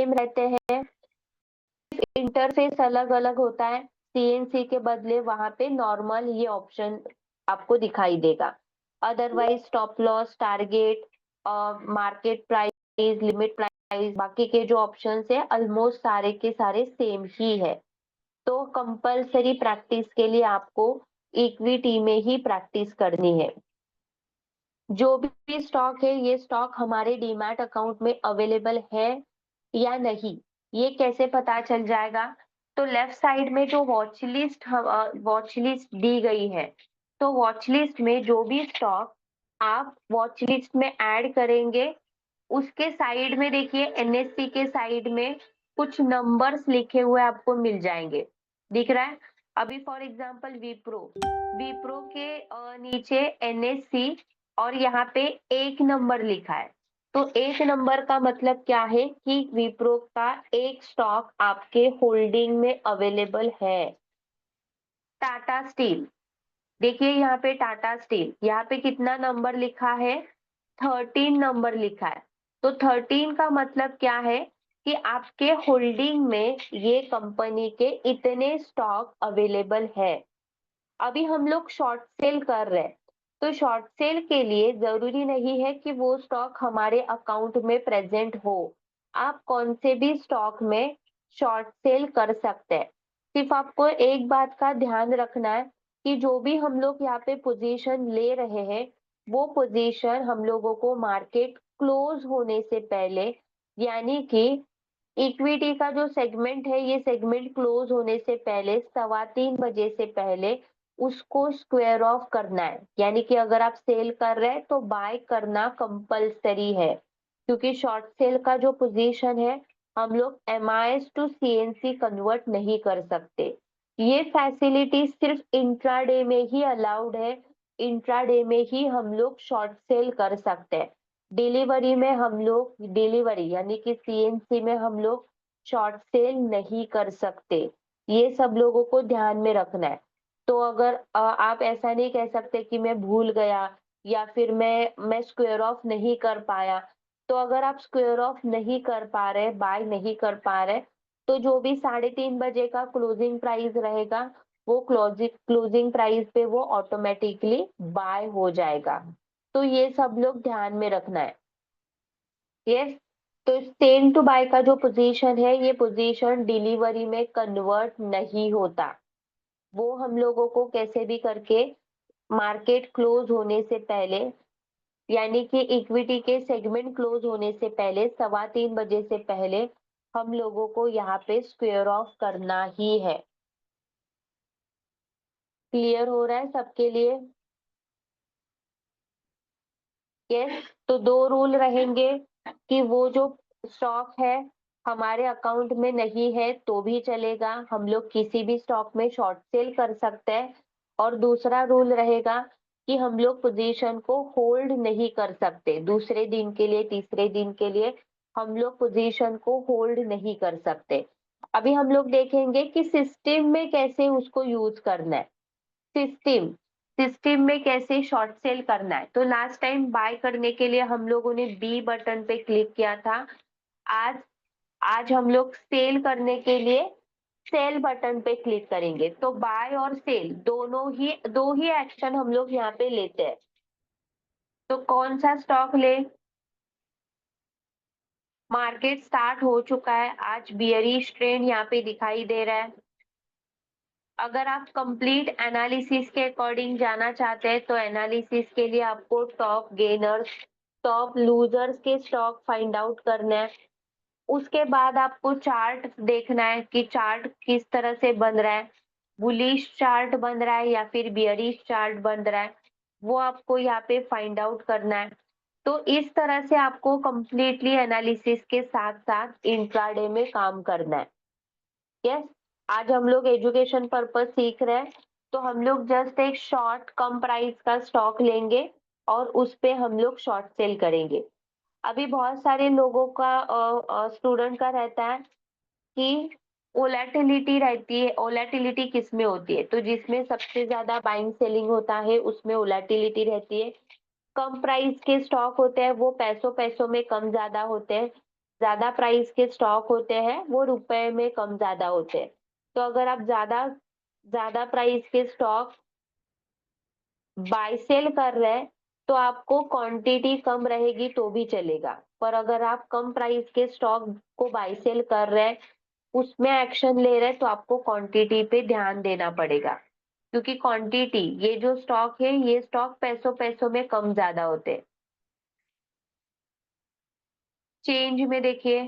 Same रहते हैं, interface अलग अलग होता है। सीएनसी के बदले वहां पे नॉर्मल ये ऑप्शन आपको दिखाई देगा। Otherwise stop loss, target, market price, limit price, बाकी के जो ऑप्शंस है ऑलमोस्ट सारे के सारे सेम ही है। तो कंपलसरी प्रैक्टिस के लिए आपको इक्विटी में ही प्रैक्टिस करनी है। जो भी स्टॉक है, ये स्टॉक हमारे डीमैट अकाउंट में अवेलेबल है या नहीं, ये कैसे पता चल जाएगा? तो लेफ्ट साइड में जो वॉच लिस्ट दी गई है, तो वॉच लिस्ट में जो भी स्टॉक आप वॉच लिस्ट में ऐड करेंगे, उसके साइड में देखिए एनएससी के साइड में कुछ नंबर्स लिखे हुए आपको मिल जाएंगे। दिख रहा है? अभी फॉर एग्जांपल विप्रो, विप्रो के नीचे एनएससी और यहाँ पे एक नंबर लिखा है। तो एक नंबर का मतलब क्या है कि विप्रो का एक स्टॉक आपके होल्डिंग में अवेलेबल है। टाटा स्टील, देखिए यहाँ पे टाटा स्टील, यहाँ पे कितना नंबर लिखा है? 13 नंबर लिखा है। तो 13 का मतलब क्या है कि आपके होल्डिंग में ये कंपनी के इतने स्टॉक अवेलेबल है। अभी हम लोग शॉर्ट सेल कर रहे हैं, तो शॉर्ट सेल के लिए जरूरी नहीं है कि वो स्टॉक हमारे अकाउंट में प्रेजेंट हो। आप कौन से भी स्टॉक में शॉर्ट सेल कर सकते हैं। सिर्फ आपको एक बात का ध्यान रखना है कि जो भी हम लोग यहाँ पे पोजीशन ले रहे हैं, वो पोजीशन हम लोगों को मार्केट क्लोज होने से पहले, यानी कि इक्विटी का जो सेगमेंट है, ये सेगमेंट क्लोज होने से पहले 3:15 बजे से पहले उसको स्क्वायर ऑफ करना है। यानी कि अगर आप सेल कर रहे हैं तो बाय करना कंपलसरी है, क्योंकि शॉर्ट सेल का जो पोजीशन है, हम लोग एमआईएस टू सीएनसी कन्वर्ट नहीं कर सकते। ये फैसिलिटी सिर्फ इंट्राडे में ही अलाउड है। इंट्राडे में ही हम लोग शॉर्ट सेल कर सकते हैं। डिलीवरी यानी कि सीएनसी में हम लोग शॉर्ट सेल नहीं कर सकते। ये सब लोगों को ध्यान में रखना है। तो अगर आप ऐसा नहीं कह सकते कि मैं भूल गया या फिर मैं स्क्वायर ऑफ नहीं कर पाया। तो अगर आप स्क्वायर ऑफ नहीं कर पा रहे, बाय नहीं कर पा रहे, तो जो भी 3:30 बजे का क्लोजिंग प्राइस रहेगा, वो क्लोजिंग प्राइस पे वो ऑटोमेटिकली बाय हो जाएगा। तो ये सब लोग ध्यान में रखना है। यस। तो सेल टू बाय का जो पोजीशन है, ये पोजीशन डिलीवरी में कन्वर्ट नहीं होता। वो हम लोगों को कैसे भी करके मार्केट क्लोज होने से पहले, यानी कि इक्विटी के सेगमेंट क्लोज होने से पहले 3:15 बजे से पहले हम लोगों को यहाँ पे स्क्वायर ऑफ करना ही है। क्लियर हो रहा है सबके लिए? यस। तो दो रूल रहेंगे कि वो जो स्टॉक है हमारे अकाउंट में नहीं है तो भी चलेगा, हम लोग किसी भी स्टॉक में शॉर्ट सेल कर सकते हैं। और दूसरा रूल रहेगा कि हम लोग पोजीशन को होल्ड नहीं कर सकते, दूसरे दिन के लिए, तीसरे दिन के लिए हम लोग पोजीशन को होल्ड नहीं कर सकते। अभी हम लोग देखेंगे कि सिस्टम में कैसे उसको यूज करना है। सिस्टम सिस्टम में कैसे शॉर्ट सेल करना है। तो लास्ट टाइम बाय करने के लिए हम लोगों ने बी बटन पे क्लिक किया था। आज आज हम लोग सेल करने के लिए सेल बटन पे क्लिक करेंगे। तो बाय और सेल दो ही एक्शन हम लोग यहाँ पे लेते हैं। तो कौन सा स्टॉक ले? मार्केट स्टार्ट हो चुका है, आज बियरिश ट्रेंड यहाँ पे दिखाई दे रहा है। अगर आप कंप्लीट एनालिसिस के अकॉर्डिंग जाना चाहते हैं, तो एनालिसिस के लिए आपको टॉप गेनर्स, टॉप लूजर्स के स्टॉक फाइंड आउट करना है। उसके बाद आपको चार्ट देखना है कि चार्ट किस तरह से बन रहा है, बुलिश चार्ट बन रहा है या फिर बियरिश चार्ट बन रहा है, वो आपको यहाँ पे फाइंड आउट करना है। तो इस तरह से आपको कंप्लीटली एनालिसिस के साथ साथ इंट्राडे में काम करना है। यस। आज हम लोग एजुकेशन पर्पस सीख रहे हैं, तो हम लोग जस्ट एक शॉर्ट कम प्राइस का स्टॉक लेंगे और उस पे हम लोग शॉर्ट सेल करेंगे। अभी बहुत सारे लोगों का स्टूडेंट का रहता है कि वोलेटिलिटी रहती है। वोलेटिलिटी किस में होती है? तो जिसमें सबसे ज्यादा बाइंग सेलिंग होता है उसमें वोलेटिलिटी रहती है। कम प्राइस के स्टॉक होते हैं, वो पैसों पैसों में कम ज्यादा होते हैं। ज्यादा प्राइस के स्टॉक होते हैं वो रुपए में कम ज्यादा होते हैं। तो अगर आप ज्यादा ज्यादा प्राइस के स्टॉक बाय सेल कर रहे हैं तो आपको क्वांटिटी कम रहेगी तो भी चलेगा। पर अगर आप कम प्राइस के स्टॉक को बाय सेल कर रहे हैं, उसमें एक्शन ले रहे हैं तो आपको क्वांटिटी पे ध्यान देना पड़ेगा। क्योंकि क्वांटिटी ये जो स्टॉक है ये स्टॉक पैसों-पैसों में कम ज़्यादा होते हैं। चेंज में देखिए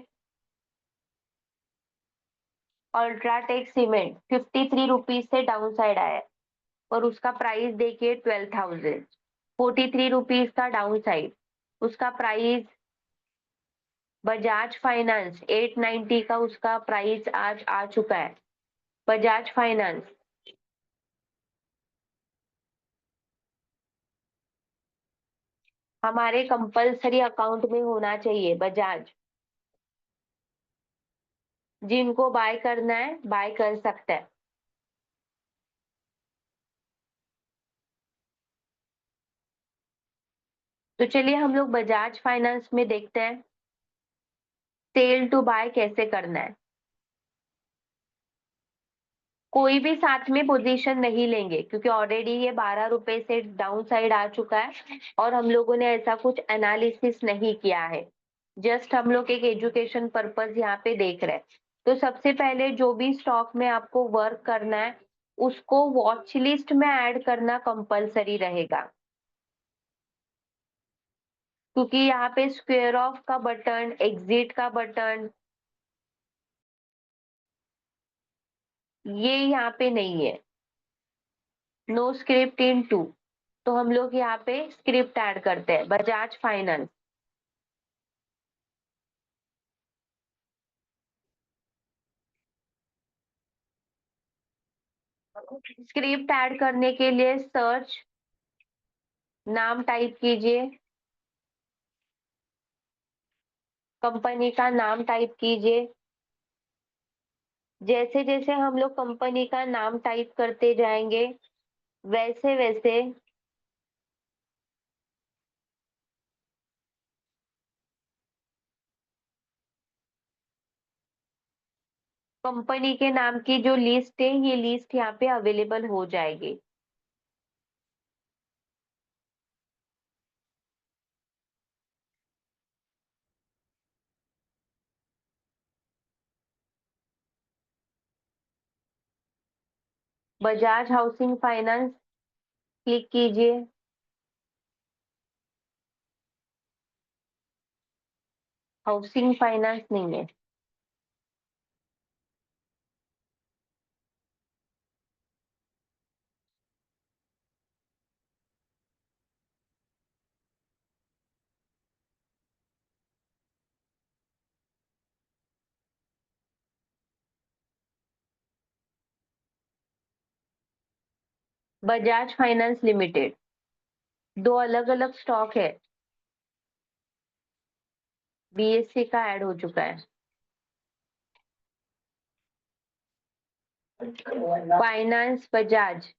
अल्ट्राटेक सीमेंट 53 रुपीज़ से डाउन साइड आया है और उसका प्राइस देखिए 12,000 43 रुपीज़ का डाउन साइड। उसका प्राइस बजाज फाइनेंस 890 का उसका प्राइस आज आ चुका है। बजाज फाइनेंस हमारे कंपल्सरी अकाउंट में होना चाहिए बजाज। जिनको बाय करना है बाय कर सकता है। तो चलिए हम लोग बजाज फाइनेंस में देखते हैं सेल टू बाय कैसे करना है। कोई भी साथ में पोजीशन नहीं लेंगे क्योंकि ऑलरेडी ये 12 रुपए से डाउन साइड आ चुका है और हम लोगों ने ऐसा कुछ एनालिसिस नहीं किया है। जस्ट हम लोग एक एजुकेशन पर्पस यहाँ पे देख रहे हैं। तो सबसे पहले जो भी स्टॉक में आपको वर्क करना है उसको वॉच लिस्ट में ऐड करना कंपलसरी रहेगा। क्योंकि यहाँ पे स्क्वेयर ऑफ का बटन, एग्जिट का बटन ये यहाँ पे नहीं है। No script in to. तो हम लोग यहाँ पे स्क्रिप्ट ऐड करते हैं बजाज फाइनेंस। स्क्रिप्ट ऐड करने के लिए सर्च नाम टाइप कीजिए, कंपनी का नाम टाइप कीजिए। जैसे जैसे हम लोग कंपनी का नाम टाइप करते जाएंगे वैसे वैसे कंपनी के नाम की जो लिस्ट है ये लिस्ट यहाँ पे अवेलेबल हो जाएगी। बजाज हाउसिंग फाइनेंस क्लिक कीजिए। हाउसिंग फाइनेंस नहीं है। बजाज फाइनेंस लिमिटेड दो अलग अलग स्टॉक है। बीएससी का ऐड हो चुका है। Finance Bajaj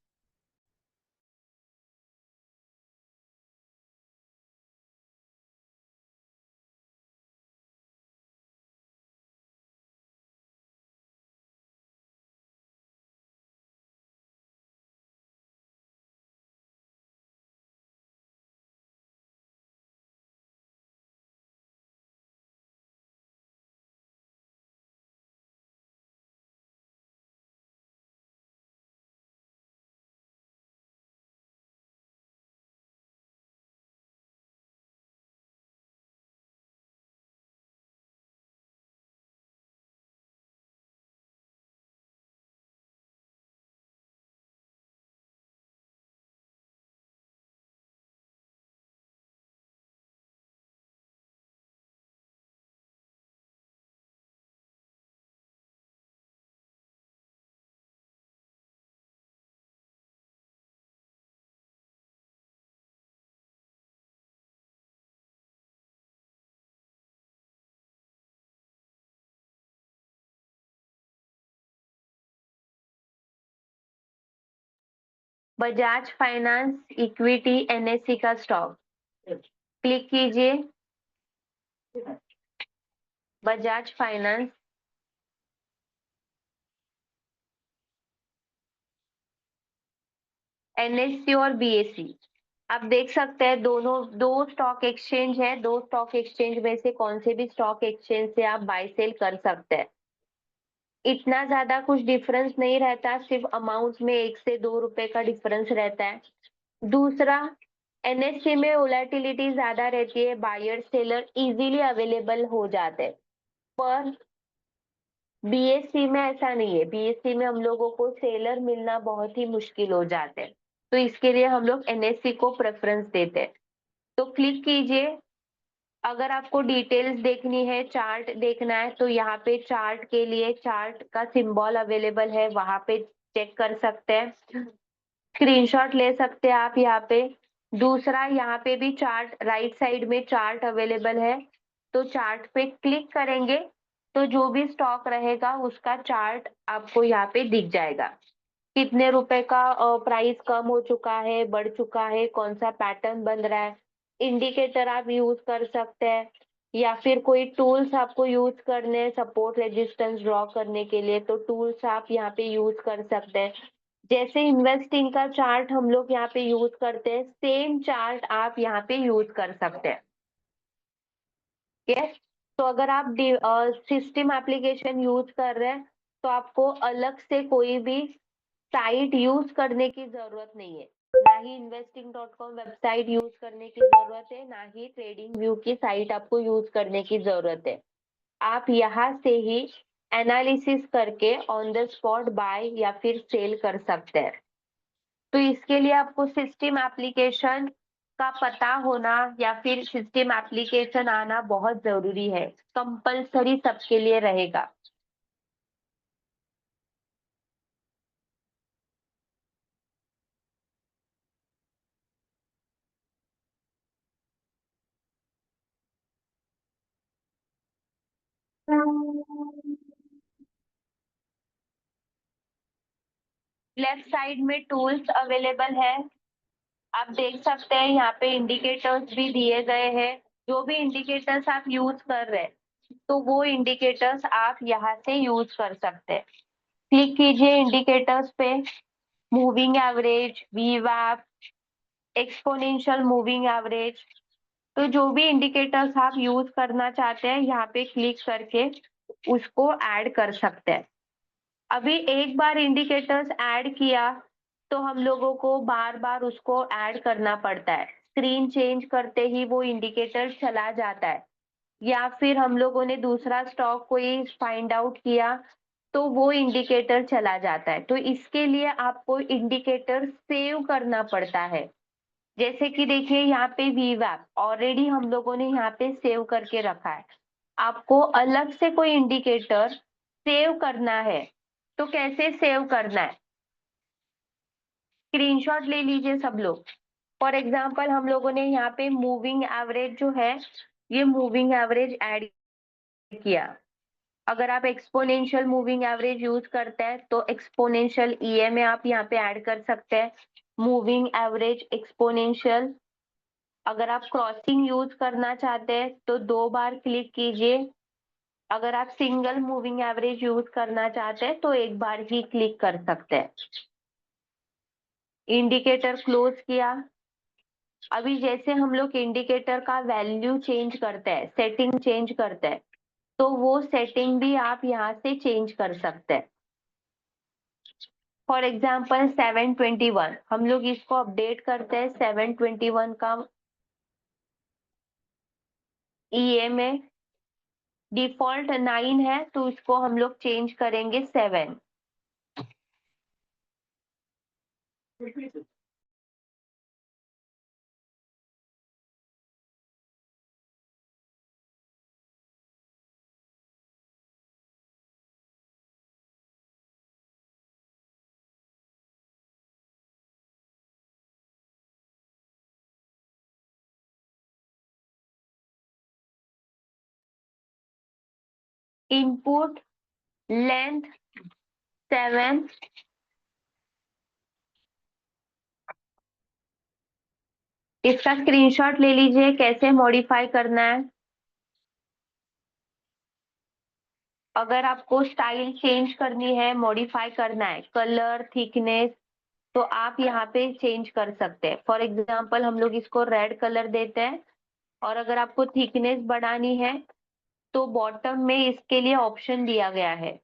Bajaj finance equity NSC का स्टॉक क्लिक कीजिए। बजाज फाइनेंस, एनएससी और बीएससी। आप देख सकते हैं दोनों दो स्टॉक एक्सचेंज है, दो स्टॉक एक्सचेंज में से कौन से भी स्टॉक एक्सचेंज से आप बाय सेल कर सकते हैं। इतना ज्यादा कुछ डिफरेंस नहीं रहता, सिर्फ अमाउंट में 1 से 2 रुपए का डिफरेंस रहता है। दूसरा, एनएससी में वोलेटिलिटी ज्यादा रहती है, बायर सेलर इजीली अवेलेबल हो जाते हैं। पर बीएससी में ऐसा नहीं है, बीएससी में हम लोगों को सेलर मिलना बहुत ही मुश्किल हो जाते हैं, तो इसके लिए हम लोग एनएससी को प्रेफरेंस देते हैं। तो क्लिक कीजिए। अगर आपको डिटेल्स देखनी है, चार्ट देखना है, तो यहाँ पे चार्ट के लिए चार्ट का सिंबल अवेलेबल है, वहां पे चेक कर सकते हैं। स्क्रीनशॉट ले सकते हैं आप यहाँ पे। दूसरा, यहाँ पे भी चार्ट, राइट साइड में चार्ट अवेलेबल है, तो चार्ट पे क्लिक करेंगे तो जो भी स्टॉक रहेगा उसका चार्ट आपको यहाँ पे दिख जाएगा। कितने रुपए का प्राइस कम हो चुका है, बढ़ चुका है, कौन सा पैटर्न बन रहा है। इंडिकेटर आप यूज कर सकते हैं, या फिर कोई टूल्स आपको यूज करने हैं सपोर्ट रेजिस्टेंस ड्रॉ करने के लिए, तो टूल्स आप यहाँ पे यूज कर सकते हैं। जैसे इन्वेस्टिंग का चार्ट हम लोग यहाँ पे यूज करते हैं, सेम चार्ट आप यहाँ पे यूज कर सकते हैं। यस। तो अगर आप सिस्टम एप्लीकेशन यूज कर रहे हैं तो आपको अलग से कोई भी साइट यूज करने की जरूरत नहीं है। ना ही investing.com वेबसाइट यूज करने की जरूरत है, ना ही ट्रेडिंग व्यू की साइट आपको यूज करने की जरूरत है। आप यहाँ से ही एनालिसिस करके ऑन द स्पॉट बाय या फिर सेल कर सकते हैं। तो इसके लिए आपको सिस्टम एप्लीकेशन का पता होना या फिर सिस्टम एप्लीकेशन आना बहुत जरूरी है, कंपलसरी सबके लिए रहेगा। लेफ्ट साइड में टूल्स अवेलेबल है, आप देख सकते हैं यहाँ पे इंडिकेटर्स भी दिए गए हैं। जो भी इंडिकेटर्स आप यूज कर रहे हैं तो वो इंडिकेटर्स आप यहाँ से यूज कर सकते हैं। क्लिक कीजिए इंडिकेटर्स पे। मूविंग एवरेज, वीवैप, एक्सपोनेंशियल मूविंग एवरेज, तो जो भी इंडिकेटर्स आप यूज करना चाहते हैं यहाँ पे क्लिक करके उसको ऐड कर सकते हैं। अभी एक बार इंडिकेटर्स ऐड किया तो हम लोगों को बार बार उसको ऐड करना पड़ता है, स्क्रीन चेंज करते ही वो इंडिकेटर चला जाता है, या फिर हम लोगों ने दूसरा स्टॉक कोई फाइंड आउट किया तो वो इंडिकेटर चला जाता है। तो इसके लिए आपको इंडिकेटर सेव करना पड़ता है। जैसे कि देखिए यहाँ पे वीवैप ऑलरेडी हम लोगों ने यहाँ पे सेव करके रखा है। आपको अलग से कोई इंडिकेटर सेव करना है तो कैसे सेव करना है, स्क्रीनशॉट ले लीजिए सब लोग। फॉर एग्जांपल हम लोगों ने यहाँ पे मूविंग एवरेज जो है, ये मूविंग एवरेज ऐड किया। अगर आप एक्सपोनेंशियल मूविंग एवरेज यूज करते हैं तो एक्सपोनेंशियल ईएमए आप यहाँ पे ऐड कर सकते हैं, मूविंग एवरेज एक्सपोनेंशियल। अगर आप क्रॉसिंग यूज करना चाहते हैं तो 2 बार क्लिक कीजिए। अगर आप सिंगल मूविंग एवरेज यूज करना चाहते हैं तो 1 बार ही क्लिक कर सकते हैं। इंडिकेटर क्लोज किया। अभी जैसे हम लोग इंडिकेटर का वैल्यू चेंज करते हैं, सेटिंग चेंज करते हैं, तो वो सेटिंग भी आप यहाँ से चेंज कर सकते हैं। फॉर एग्जाम्पल 721, हम लोग इसको अपडेट करते हैं। 721 का ईएमए डिफॉल्ट 9 है तो इसको हम लोग चेंज करेंगे 7। इनपुट लेंथ 7, इसका स्क्रीनशॉट ले लीजिए कैसे मॉडिफाई करना है। अगर आपको स्टाइल चेंज करनी है, मॉडिफाई करना है, कलर, थिकनेस, तो आप यहाँ पे चेंज कर सकते हैं। फॉर एग्जाम्पल हम लोग इसको रेड कलर देते हैं, और अगर आपको थिकनेस बढ़ानी है तो बॉटम में इसके लिए ऑप्शन दिया गया है।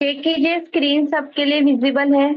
चेक कीजिए स्क्रीन सबके लिए विजिबल है।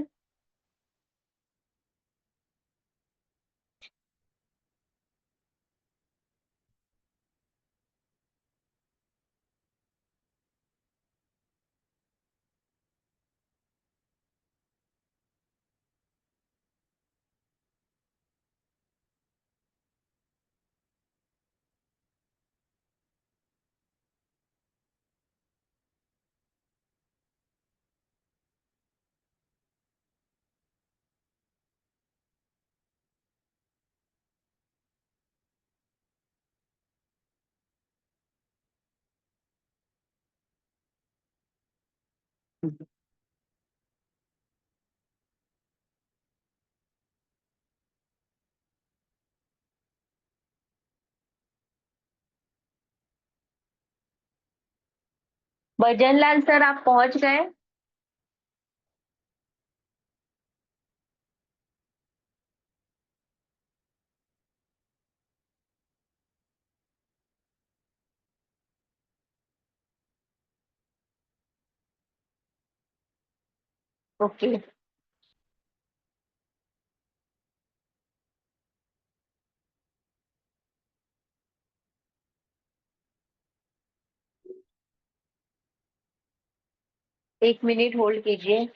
भजन लाल सर, आप पहुंच गए? ओके। 1 मिनट होल्ड कीजिए।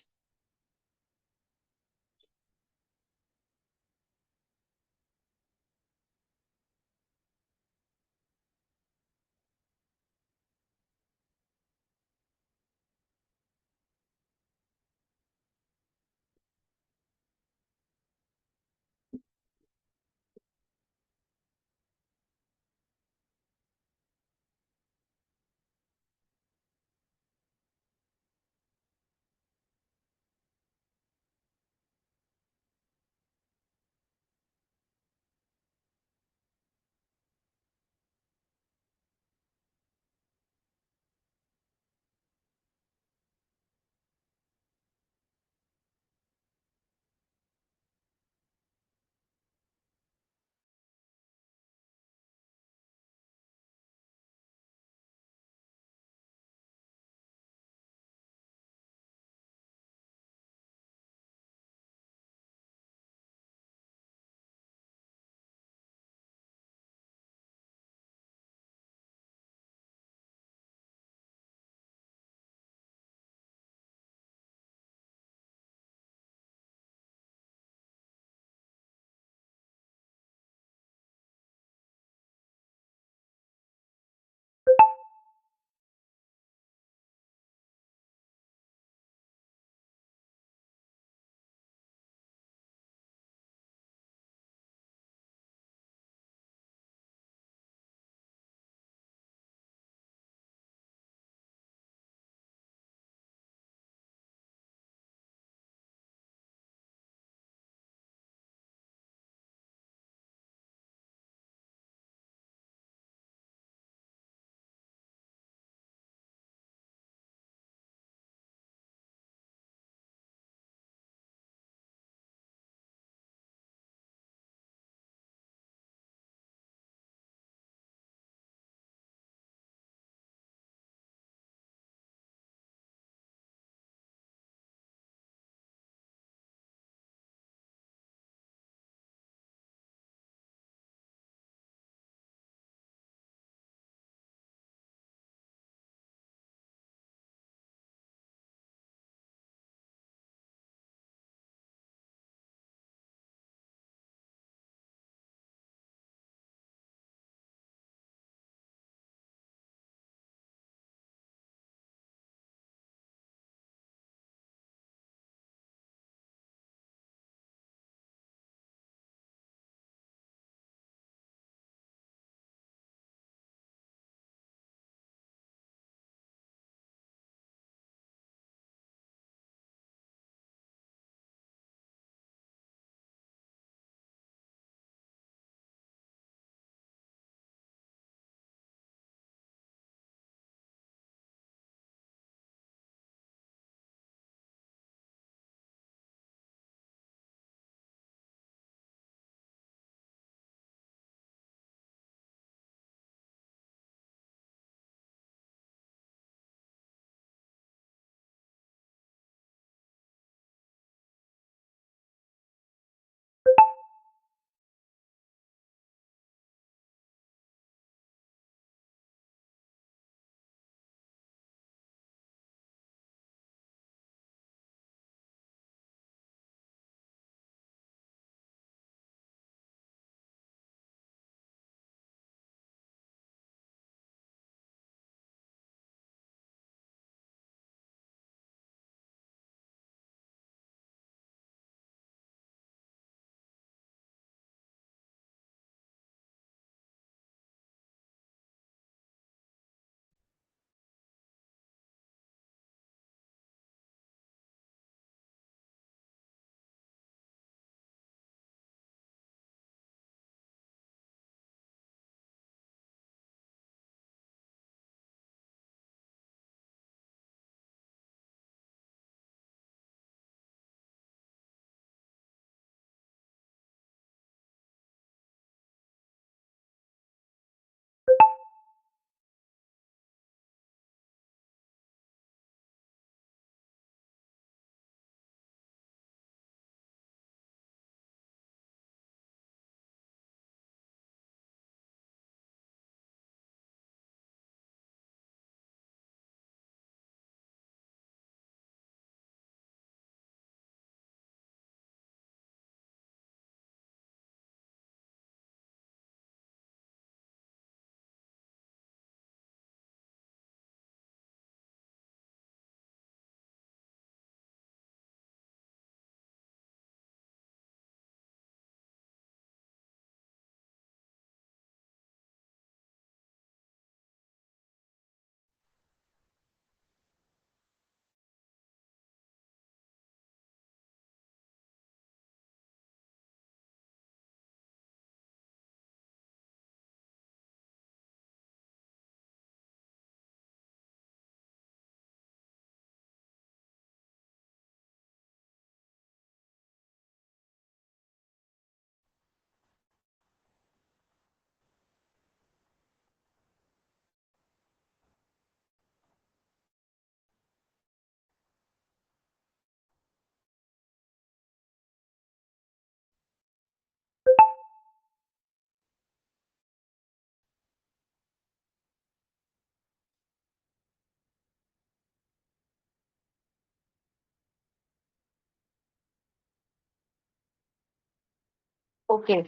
ओके।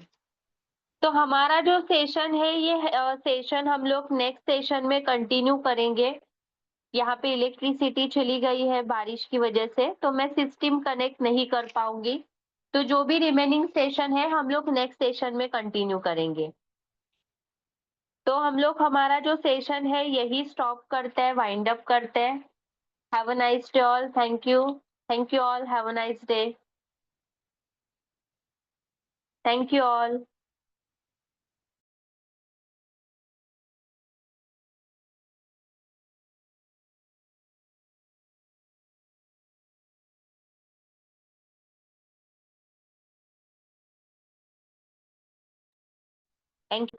तो हमारा जो सेशन है ये सेशन हम लोग नेक्स्ट सेशन में कंटिन्यू करेंगे। यहाँ पे इलेक्ट्रिसिटी चली गई है बारिश की वजह से, तो मैं सिस्टम कनेक्ट नहीं कर पाऊंगी। तो जो भी रिमेनिंग सेशन है हम लोग नेक्स्ट सेशन में कंटिन्यू करेंगे। तो हम लोग हमारा जो सेशन है यही स्टॉप करते हैं, वाइंड अप करते हैं। Have a nice day all. Thank you. Thank you all. Have a nice day. Thank you all. Thank